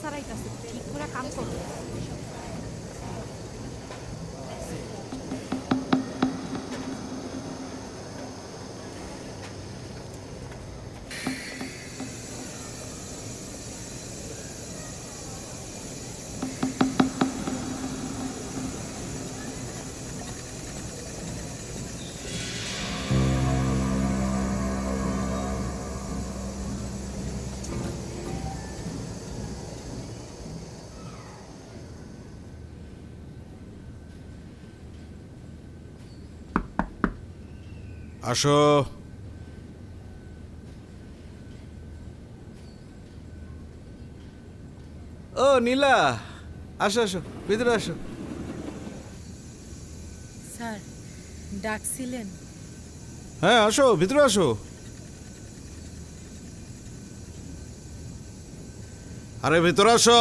সারাইতাছে ঠিক করে কাম করবে। আসো। ও নীলা, আসো আসো, ভিতরে আসো। স্যার ডাকছিলেন? হ্যাঁ আসো, ভিতরে আসো। আরে ভিতরে আসো,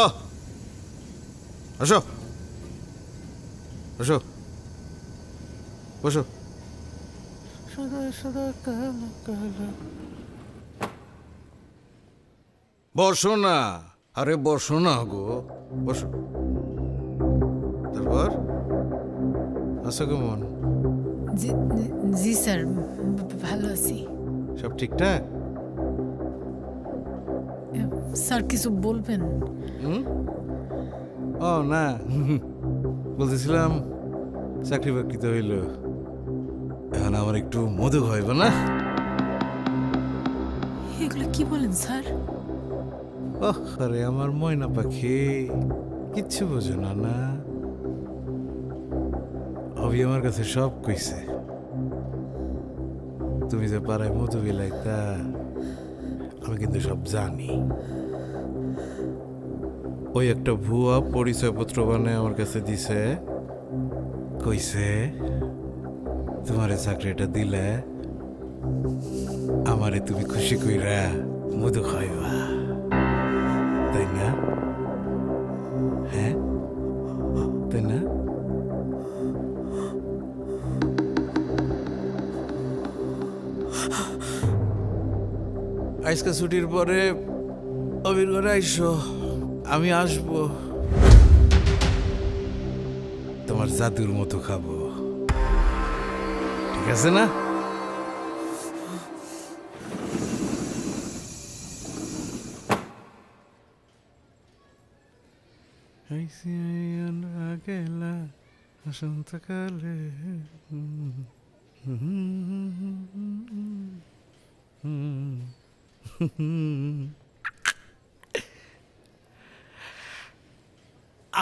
আসো আসো, বসো। সদা সদা কালো কালো। বসো না, আরে বসো না গো, বসো। তারপর আছো কেমন? জি স্যার, ভালো আছি। সব ঠিকঠাক? স্যার কিছু বলবেন? ও না, বলতেছিলাম চাকরি বাকরি তো হইল, এখন আমার একটু মধু হইব না? এগুলো কি বলেন স্যার? আরে আমার ময়না পাখি, কিচ্ছু বোঝো না না? অভি আমার কাছে সব কইছে, তুমি যে পাড়ায় মধু বিলাইতা আমি কিন্তু সব জানি। ওই একটা ভুয়া পরিচয়পত্র বানায় আমার কাছে দিছে, কইছে তোমারে চাকরিটা দিলে আমারে তুমি খুশি কইরা মধু খাইবা, তাই না? হ্যাঁ তাই না? আজকে ছুটির পরে অবির ঘরে আইসো, আমি আসবো, তোমার জাদুর মতো খাবো, ঠিক আছে না? গেলা বসন্তকালে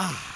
আহ